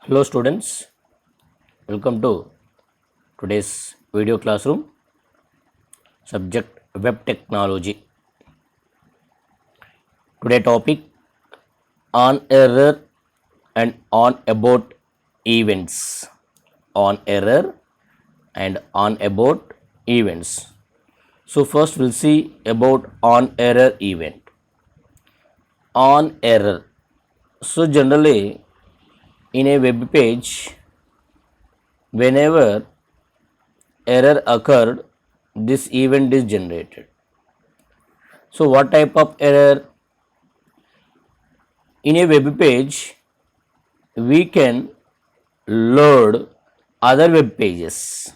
Hello students, welcome to today's video classroom. Subject Web Technology. Today topic on error and on about events. On error and on about events. So first we'll see about on error event. On error. So generally in a web page, whenever error occurred, this event is generated. So what type of error? In a web page, we can load other web pages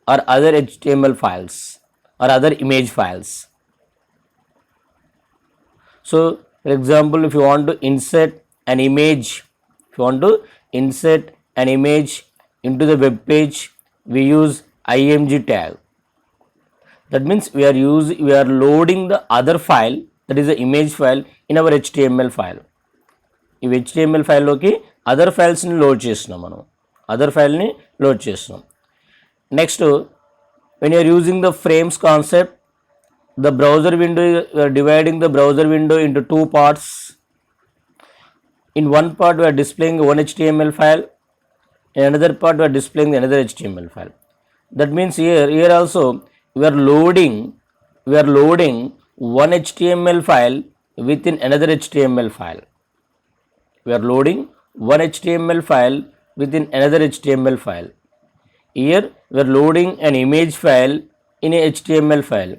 or other HTML files or other image files. So for example, if you want to insert an image, into the web page, we use img tag. That means we are loading the other file, that is the image file, in our HTML file. ఈ HTML ఫైల్లోకి other ఫైల్స్ని load చేస్తున్నాం. Next when you're using the frames concept, the browser window, you're dividing the browser window into two parts. In one part we are displaying one HTML file, in another part we are displaying another HTML file. That means here also we are loading one HTML file within another HTML file. We are loading one HTML file within another HTML file. Here we are loading an image file in a HTML file.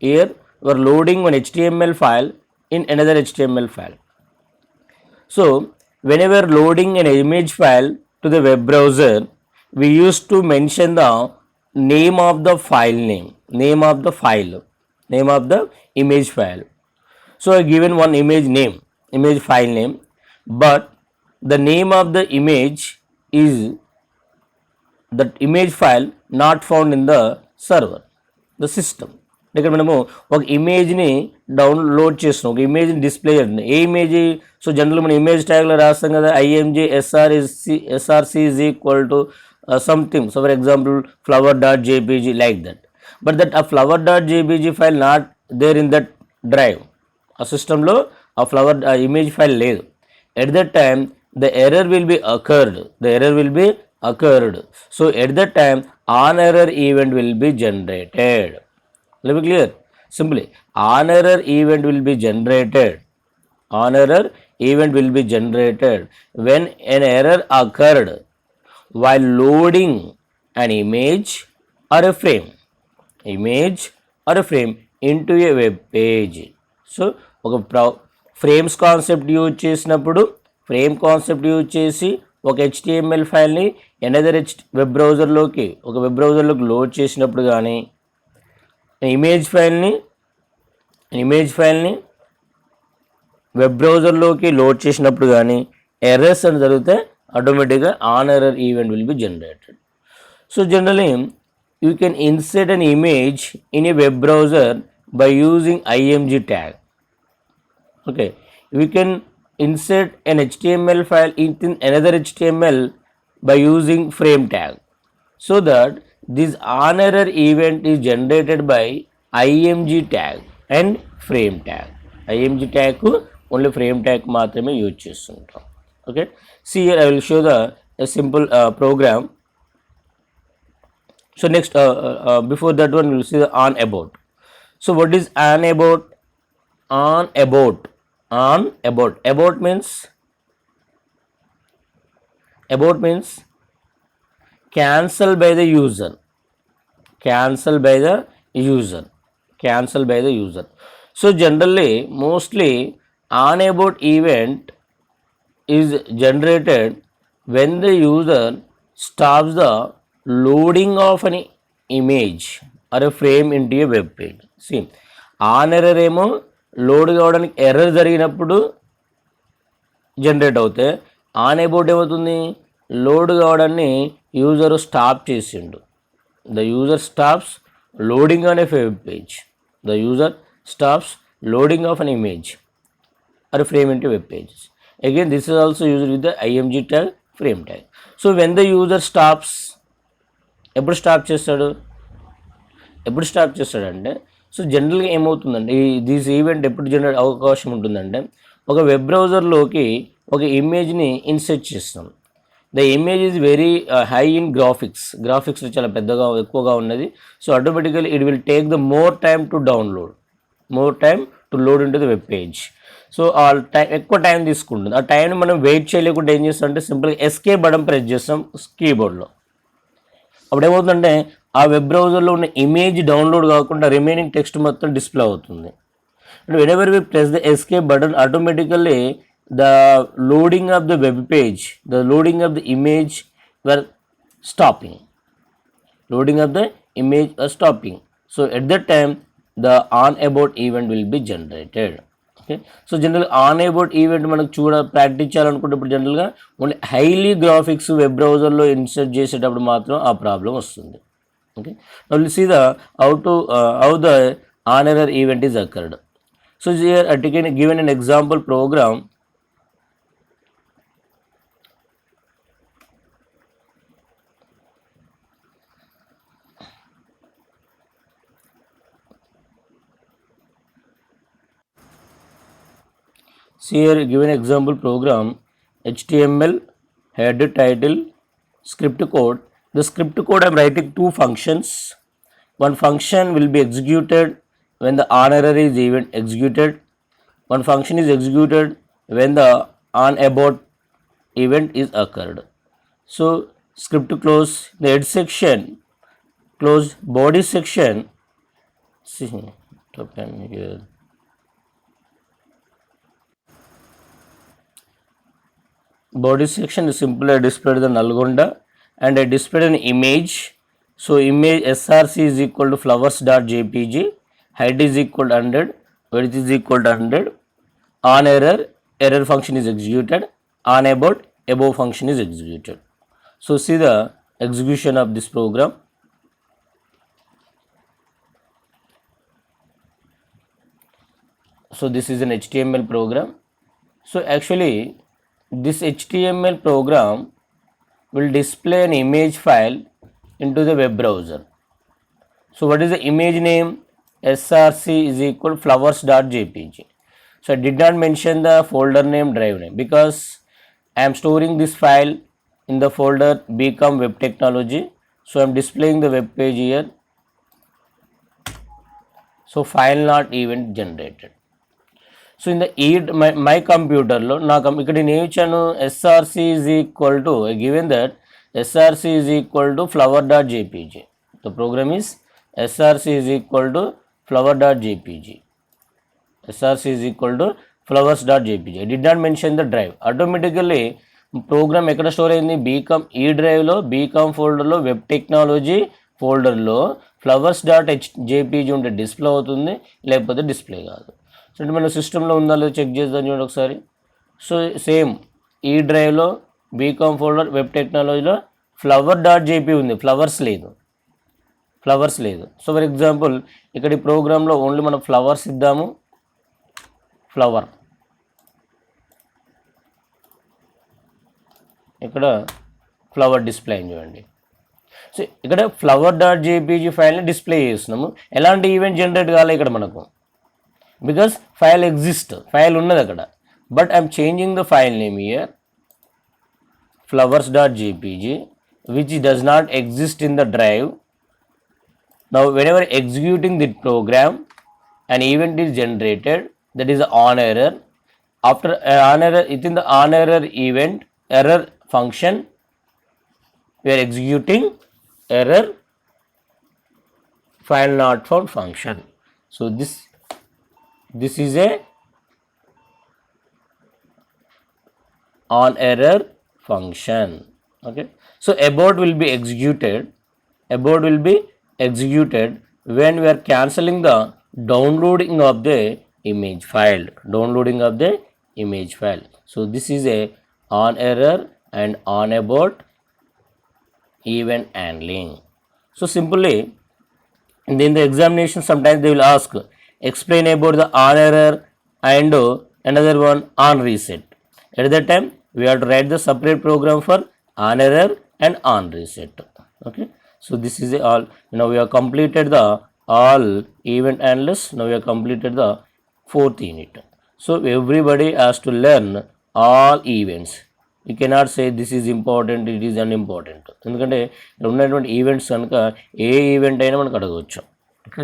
Here we are loading one HTML file in another HTML file. So whenever loading an image file to the web browser, we used to mention the name of the file name of the image file. So I given one image file name, but the name of the image is that image file not found in the server, the system. ఇక్కడ మనము ఒక ఇమేజ్ని download చేస్తున్నాం, ఒక ఇమేజ్ని display చేస్తున్నాం. ఏ image? So general మనం ఇమేజ్ ట్యాగ్లో రాస్తాం కదా, IMG SRC is equal to something. So for example flower.jpg, like that. But that ఆ flower.jpg file not there in that drive. ఆ సిస్టంలో ఆ ఇమేజ్ ఫైల్ లేదు. At that time the error will be occurred. So at that time on error event will be generated. Let me clear. Simply on error event will be generated when an error occurred while loading an image or a frame into a web page. So frames concept use చేసి ఒక HTML ఫైల్ని another web బ్రౌజర్లోకి load చేసినప్పుడు కానీ, image ఫైల్ని web బ్రౌజర్లోకి load చేసినప్పుడు కానీ errors అని జరిగితే ఆటోమేటిక్గా on error event will be generated. So generally you can insert an image in a web browser by using img tag. Okay, we can insert an HTML file in another HTML by using frame tag, so that this on error event is generated by img tag and frame tag. img tag ku only frame tag maatrame use chestuntam. Okay, see here I will show a simple program. So next before that one we will see the on about. So what is on about? About means cancel by the user. So generally mostly on about event is generated when the user stops the loading of an image or a frame into a web page. See, on error ఏమో load కావడానికి error జరిగినప్పుడు generate అవుతే, on about ఏమవుతుంది? Load కావడాన్ని user stop చేసిండు. The user stops loading on a web page. Of an image are frame into web pages. Again this is also used with the img tag, frame tag. So when the user stops, ఎప్పుడు stop చేస్తాడంటే so జనరల్గా ఏమవుతుందంటే this event ఎప్పుడు generate అవకాశం ఉంటుందంటే ఒక web బ్రౌజర్లోకి ఒక ఇమేజ్ని ఇన్సర్ట్ చేస్తాం. The image is very high in graphics చాలా ఎక్కువగా ఉన్నది. So automatically it will take the more time to load in to the web page. So ఆ ఎక్కువ టైం తీసుకుంటుంది. ఆ టైంని మనం వెయిట్ చేయలేకుండా ఏం చేస్తాం అంటే సింపుల్గా ఎస్కేప్ బటన్ ప్రెస్ చేస్తాం కీబోర్డ్లో. అప్పుడు ఏమవుతుందంటే ఆ వెబ్ బ్రౌజర్లో ఉన్న ఇమేజ్ డౌన్లోడ్ కాకుండా రిమైనింగ్ టెక్స్ట్ మొత్తం డిస్ప్లే అవుతుంది. And whenever we press the escape button, automatically the loading of the web page, the loading of the image were stopping. So at that time the on about event will be generated. Okay, so general on about event మనకు practice చేయాలనుకుంటే ఇప్పుడు జనరల్గా only highly graphics web బ్రౌజర్లో insert చేసేటప్పుడు మాత్రం ఆ problem వస్తుంది. Okay, now will see the how the on error event is occurred. So here I given an example program. See here given example program, HTML, header, title, script code. The script code I am writing two functions. One function will be executed when the on error is event executed. One function is executed when the on about event is occurred. So script close, the head section close, body section. See, open here. Body section is simply I displayed the Nalgonda and I displayed an image. So image src is equal to flowers.jpg, height is equal to 100, width is equal to 100. On error function is executed. On about above function is executed. So see the execution of this program. So this is an HTML program. So actually this HTML program will display an image file into the web browser. So what is the image name? src is equal to flowers.jpg. So I did not mention the folder name, drive name, because I am storing this file in the folder Become Web Technology. So I am displaying the web page here. So file not event generated. So in the my కంప్యూటర్లో ఇక్కడ నేను ఏమి ఇచ్చాను, SRC is equal to given that SRC is equal to flower.jpg. The program is SRC is equal to flower.jpg. SRC is equal to flowers.jpg. I did not mention the drive. Automatically program ఎక్కడ store అయింది, BCom ఈ డ్రైవ్లో, BCom ఫోల్డర్లో, web technology ఫోల్డర్లో flowers.jpg ఉంటే display అవుతుంది, లేకపోతే display కాదు. సో అంటే మన సిస్టంలో ఉందా లేదో చెక్ చేద్దాం చూడండి ఒకసారి. సో సేమ్ ఈ డ్రైవ్లో, బీకామ్ ఫోల్డర్, వెబ్ టెక్నాలజీలో flower.jpg ఉంది, ఫ్లవర్స్ లేదు. సో ఫర్ ఎగ్జాంపుల్ ఇక్కడ ఈ ప్రోగ్రాంలో ఓన్లీ మనం ఫ్లవర్స్ ఇద్దాము, ఫ్లవర్, ఇక్కడ ఫ్లవర్ డిస్ప్లే అయింది చూడండి. సో ఇక్కడ flower.jpg ఫైల్ని డిస్ప్లే చేస్తున్నాము. ఎలాంటి ఈవెంట్ జనరేట్ కావాలి ఇక్కడ మనకు, బికాస్ ఫైల్ ఉన్నది అక్కడ. But I'm changing the file name here flowers.jpg which does not exist in the drive. Now whenever executing the program, an event is generated, that is on error. After on error, within the on error event, error function, we are executing error file not found function. So this is a on error function. Okay, so abort will be executed when we are cancelling the downloading of the image file. So this is a on error and on abort event handling. So simply in the examination sometimes they will ask, explain about the on error and another one on reset. At that time we have to write the separate program for on error and on reset. Okay, so this is all. Now we have completed the all event handlers. Now we have completed the fourth unit. So everybody has to learn all events. You cannot say this is important, it is unimportant. ఎందుకంటే ఇక్కడ ఉన్నటువంటి events కనుక ఏ event అయినా మనకు అడగవచ్చు.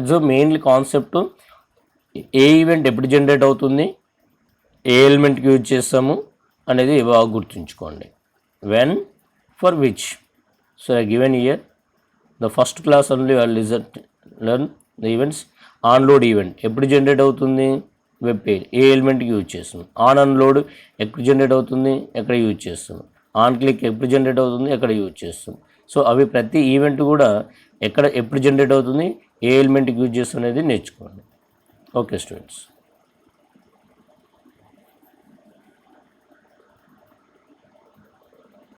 So mainly concept ఏ event ఎప్పుడు generate అవుతుంది, ఏ ఎలిమెంట్కి use చేస్తాము అనేది బాగా గుర్తుంచుకోండి. When, for which. So given year the first class only learn the events. Onload event ఎప్పుడు జనరేట్ అవుతుంది, వెబ్ పేజ్ ఏ ఎలిమెంట్కి యూజ్ చేస్తుంది. ఆన్ అన్లోడ్ ఎప్పుడు జనరేట్ అవుతుంది, ఎక్కడ యూజ్ చేస్తుంది. ఆన్ క్లిక్ ఎప్పుడు జనరేట్ అవుతుంది, ఎక్కడ యూజ్ చేస్తుంది. సో అవి ప్రతి ఈవెంట్ కూడా ఎక్కడ ఎప్పుడు జనరేట్ అవుతుంది, ఏ ఎలిమెంట్కి యూజ్ చేస్తుంది అనేది నేర్చుకోండి. Okay students.